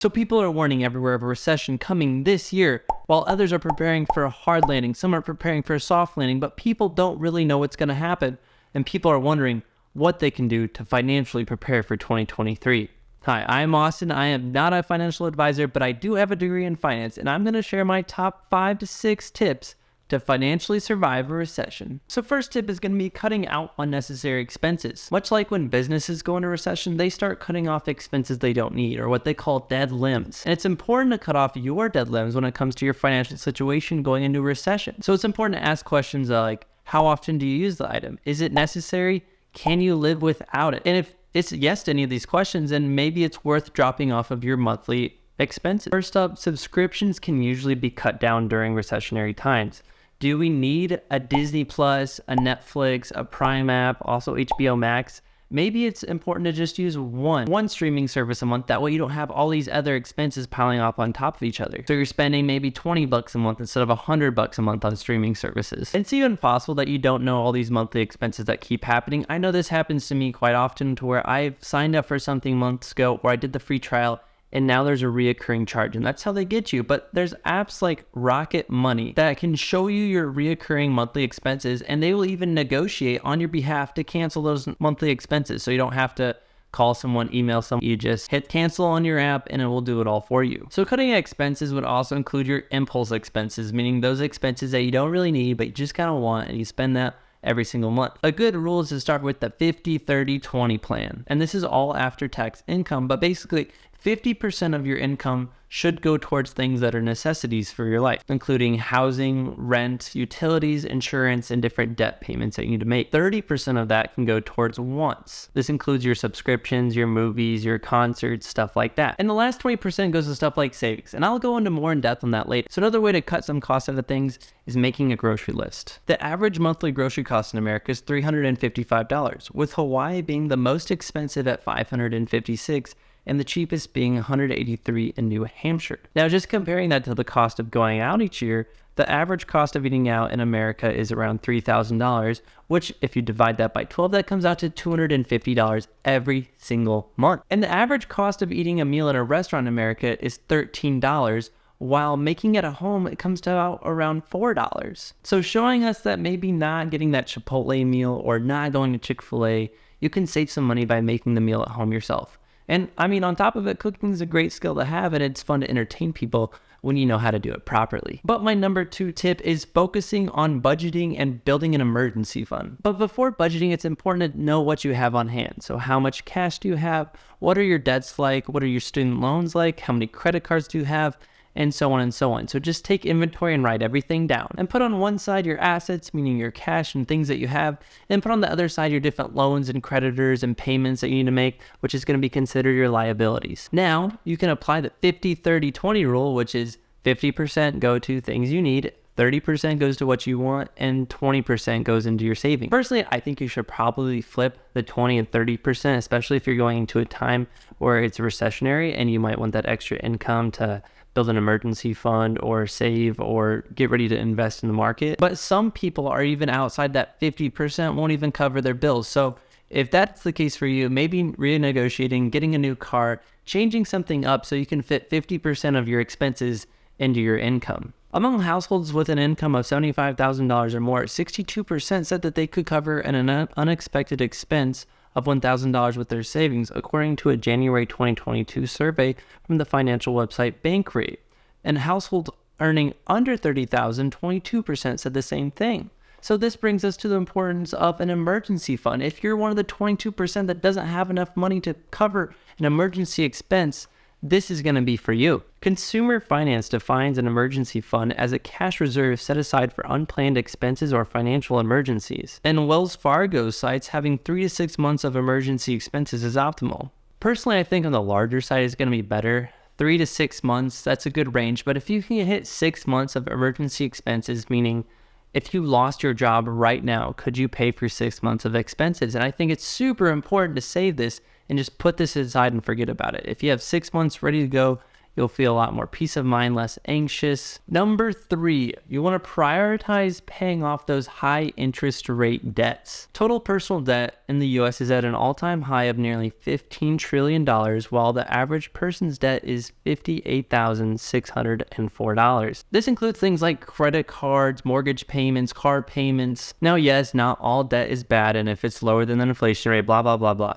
So people are warning everywhere of a recession coming this year, while others are preparing for a hard landing. Some are preparing for a soft landing, but people don't really know what's going to happen. And people are wondering what they can do to financially prepare for 2023. Hi, I'm Austin. I am not a financial advisor, but I do have a degree in finance, and I'm going to share my top 5 to 6 tips to financially survive a recession. So first tip is going to be cutting out unnecessary expenses. Much like when businesses go into recession, they start cutting off expenses they don't need, or what they call dead limbs. And it's important to cut off your dead limbs when it comes to your financial situation going into a recession. So it's important to ask questions like, how often do you use the item? Is it necessary? Can you live without it? And if it's yes to any of these questions, then maybe it's worth dropping off of your monthly expenses. First up, subscriptions can usually be cut down during recessionary times. Do we need a Disney Plus, a Netflix, a Prime app, also HBO Max? Maybe it's important to just use one streaming service a month. That way you don't have all these other expenses piling up on top of each other. So you're spending maybe $20 a month instead of $100 a month on streaming services. It's even possible that you don't know all these monthly expenses that keep happening. I know this happens to me quite often, to where I've signed up for something months ago, or I did the free trial, and now there's a reoccurring charge, and that's how they get you. But there's apps like Rocket Money that can show you your reoccurring monthly expenses, and they will even negotiate on your behalf to cancel those monthly expenses. So you don't have to call someone, email someone. You just hit cancel on your app and it will do it all for you. So cutting expenses would also include your impulse expenses, meaning those expenses that you don't really need, but you just kind of want, and you spend that every single month. A good rule is to start with the 50-30-20 plan. And this is all after tax income, but basically 50% of your income should go towards things that are necessities for your life, including housing, rent, utilities, insurance, and different debt payments that you need to make. 30% of that can go towards wants. This includes your subscriptions, your movies, your concerts, stuff like that. And the last 20% goes to stuff like savings. And I'll go into more in depth on that later. So another way to cut some costs out of things is making a grocery list. The average monthly grocery cost in America is $355, with Hawaii being the most expensive at $556, and the cheapest being $183 in New Hampshire. Now, just comparing that to the cost of going out each year, the average cost of eating out in America is around $3,000, which if you divide that by 12, that comes out to $250 every single month. And the average cost of eating a meal at a restaurant in America is $13, while making it at home, it comes to about around $4. So showing us that maybe not getting that Chipotle meal or not going to Chick-fil-A, you can save some money by making the meal at home yourself. And I mean, on top of it, cooking is a great skill to have, and it's fun to entertain people when you know how to do it properly. But my number 2 tip is focusing on budgeting and building an emergency fund. But before budgeting, it's important to know what you have on hand. So how much cash do you have? What are your debts like? What are your student loans like? How many credit cards do you have? And so on and so on. So just take inventory and write everything down, and put on one side your assets, meaning your cash and things that you have, and put on the other side your different loans and creditors and payments that you need to make, which is going to be considered your liabilities. Now you can apply the 50-30-20 rule, which is 50% go to things you need, 30% goes to what you want, and 20% goes into your savings. Personally, I think you should probably flip the 20 and 30%, especially if you're going into a time where it's recessionary and you might want that extra income to build an emergency fund or save or get ready to invest in the market. But some people are even outside that 50%, won't even cover their bills. So if that's the case for you, maybe renegotiating, getting a new car, changing something up so you can fit 50% of your expenses into your income. Among households with an income of $75,000 or more, 62% said that they could cover an unexpected expense of $1,000 with their savings, according to a January 2022 survey from the financial website Bankrate. And households earning under $30,000, 22% said the same thing. So this brings us to the importance of an emergency fund. If you're one of the 22% that doesn't have enough money to cover an emergency expense, this is going to be for you. Consumer Finance defines an emergency fund as a cash reserve set aside for unplanned expenses or financial emergencies. And Wells Fargo cites having 3 to 6 months of emergency expenses is optimal. Personally, I think on the larger side is going to be better. 3 to 6 months, that's a good range. But if you can hit 6 months of emergency expenses, meaning if you lost your job right now, could you pay for 6 months of expenses? And I think it's super important to save this and just put this aside and forget about it. If you have 6 months ready to go, You'll feel a lot more peace of mind, less anxious. Number 3, you want to prioritize paying off those high interest rate debts. Total personal debt in the US is at an all-time high of nearly $15 trillion, while the average person's debt is $58,604. This includes things like credit cards, mortgage payments, car payments. Now, yes, not all debt is bad, and if it's lower than the inflation rate, blah, blah, blah, blah.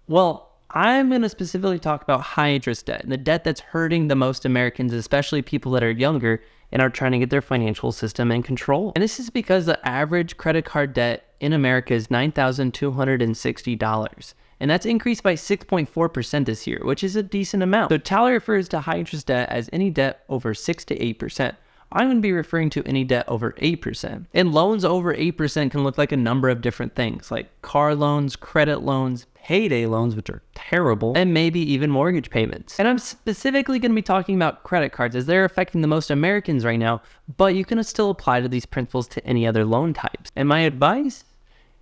Well, I'm going to specifically talk about high interest debt, and the debt that's hurting the most Americans, especially people that are younger and are trying to get their financial system in control. And this is because the average credit card debt in America is $9,260. And that's increased by 6.4% this year, which is a decent amount. So Tally refers to high interest debt as any debt over 6 to 8%. I'm going to be referring to any debt over 8%. And loans over 8% can look like a number of different things, like car loans, credit loans, payday loans, which are terrible, and maybe even mortgage payments. And I'm specifically going to be talking about credit cards as they're affecting the most Americans right now, but you can still apply to these principles to any other loan types. And my advice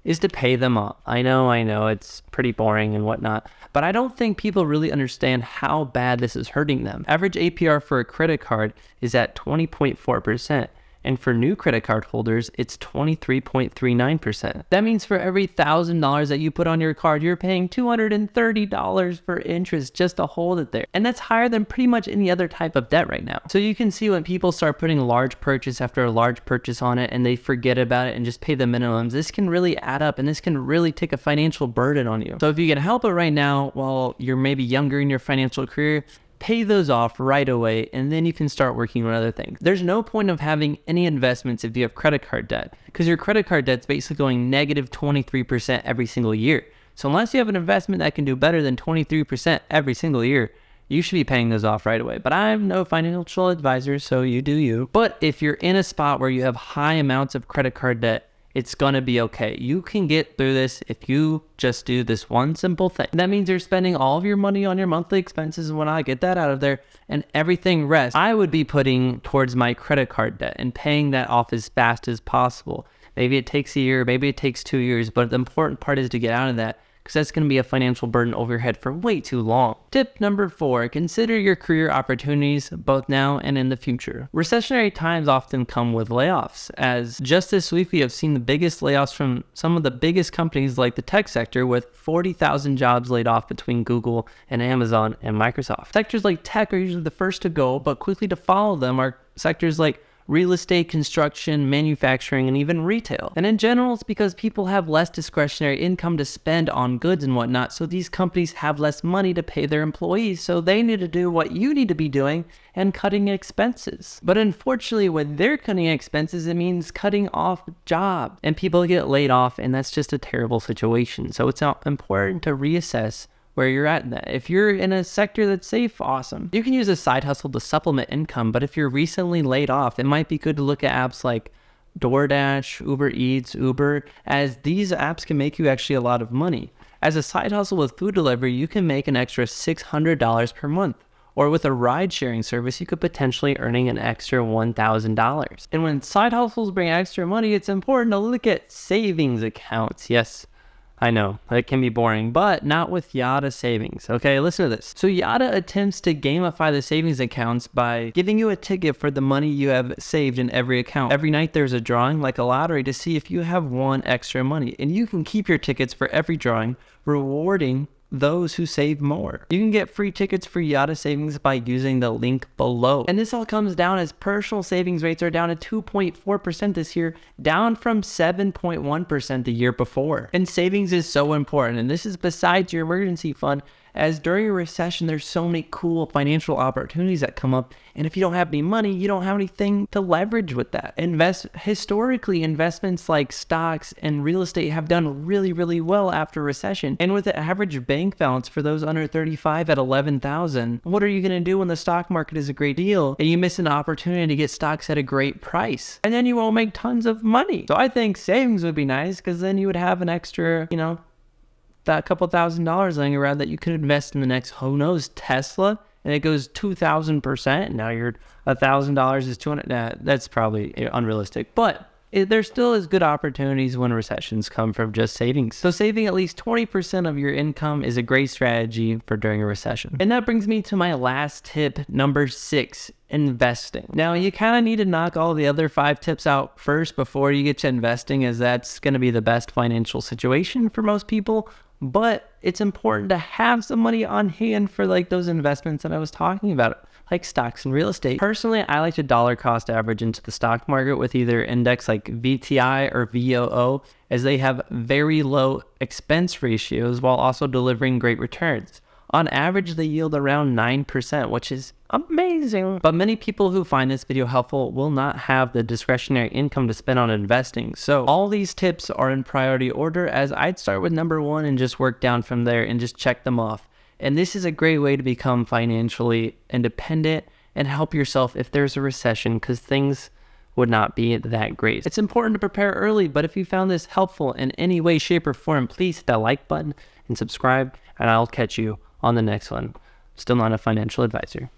is to pay them off. I know, it's pretty boring and whatnot, but I don't think people really understand how bad this is hurting them. Average APR for a credit card is at 20.4%. And for new credit card holders, it's 23.39%. That means for every $1,000 that you put on your card, you're paying $230 for interest just to hold it there. And that's higher than pretty much any other type of debt right now. So you can see when people start putting large purchase after a large purchase on it and they forget about it and just pay the minimums, this can really add up and this can really take a financial burden on you. So if you can help it right now while you're maybe younger in your financial career, pay those off right away, and then you can start working on other things. There's no point of having any investments if you have credit card debt, because your credit card debt's basically going negative 23% every single year. So unless you have an investment that can do better than 23% every single year, you should be paying those off right away. But I'm no financial advisor, so you do you. But if you're in a spot where you have high amounts of credit card debt, it's gonna be okay. You can get through this if you just do this one simple thing. That means you're spending all of your money on your monthly expenses, and when I get that out of there and everything rests, I would be putting towards my credit card debt and paying that off as fast as possible. Maybe it takes a year, maybe it takes 2 years, but the important part is to get out of that, because that's going to be a financial burden over your head for way too long. Tip number 4, consider your career opportunities both now and in the future. Recessionary times often come with layoffs, as just this week we have seen the biggest layoffs from some of the biggest companies like the tech sector, with 40,000 jobs laid off between Google and Amazon and Microsoft. Sectors like tech are usually the first to go, but quickly to follow them are sectors like real estate, construction, manufacturing, and even retail. And in general, it's because people have less discretionary income to spend on goods and whatnot, so these companies have less money to pay their employees, so they need to do what you need to be doing and cutting expenses. But unfortunately, when they're cutting expenses, it means cutting off jobs, and people get laid off, and that's just a terrible situation. So it's important to reassess where you're at in that. If you're in a sector that's safe, awesome. You can use a side hustle to supplement income, but if you're recently laid off, it might be good to look at apps like DoorDash, Uber Eats, Uber, as these apps can make you actually a lot of money. As a side hustle with food delivery, you can make an extra $600 per month. Or with a ride-sharing service, you could potentially earning an extra $1,000. And when side hustles bring extra money, it's important to look at savings accounts. Yes, I know, that can be boring, but not with Yada Savings. Okay, listen to this. So Yada attempts to gamify the savings accounts by giving you a ticket for the money you have saved in every account. Every night there's a drawing, like a lottery, to see if you have won extra money. And you can keep your tickets for every drawing, rewarding those who save more. You can get free tickets for Yada Savings by using the link below. And this all comes down as personal savings rates are down to 2.4% this year, down from 7.1% the year before. And savings is so important, and this is besides your emergency fund, as during a recession, there's so many cool financial opportunities that come up. And if you don't have any money, you don't have anything to leverage with that. Historically, investments like stocks and real estate have done really, really well after recession. And with the average bank balance for those under 35 at 11,000, what are you going to do when the stock market is a great deal and you miss an opportunity to get stocks at a great price? And then you won't make tons of money. So I think savings would be nice, because then you would have an extra, that couple $1,000s laying around that you could invest in the next, who knows, Tesla, and it goes 2,000%. Now your $1,000 is 200. Nah, that's probably unrealistic. But there still is good opportunities when recessions come from just savings. So saving at least 20% of your income is a great strategy for during a recession. And that brings me to my last tip, number 6, investing. Now, you kind of need to knock all the other 5 tips out first before you get to investing, as that's going to be the best financial situation for most people. But it's important to have some money on hand for like those investments that I was talking about, like stocks and real estate. Personally, I like to dollar cost average into the stock market with either index like VTI or VOO, as they have very low expense ratios while also delivering great returns. On average, they yield around 9%, which is amazing. But many people who find this video helpful will not have the discretionary income to spend on investing. So all these tips are in priority order, as I'd start with number 1 and just work down from there and just check them off. And this is a great way to become financially independent and help yourself if there's a recession, because things would not be that great. It's important to prepare early, but if you found this helpful in any way, shape, or form, please hit that like button and subscribe, and I'll catch you on the next one. Still not a financial advisor.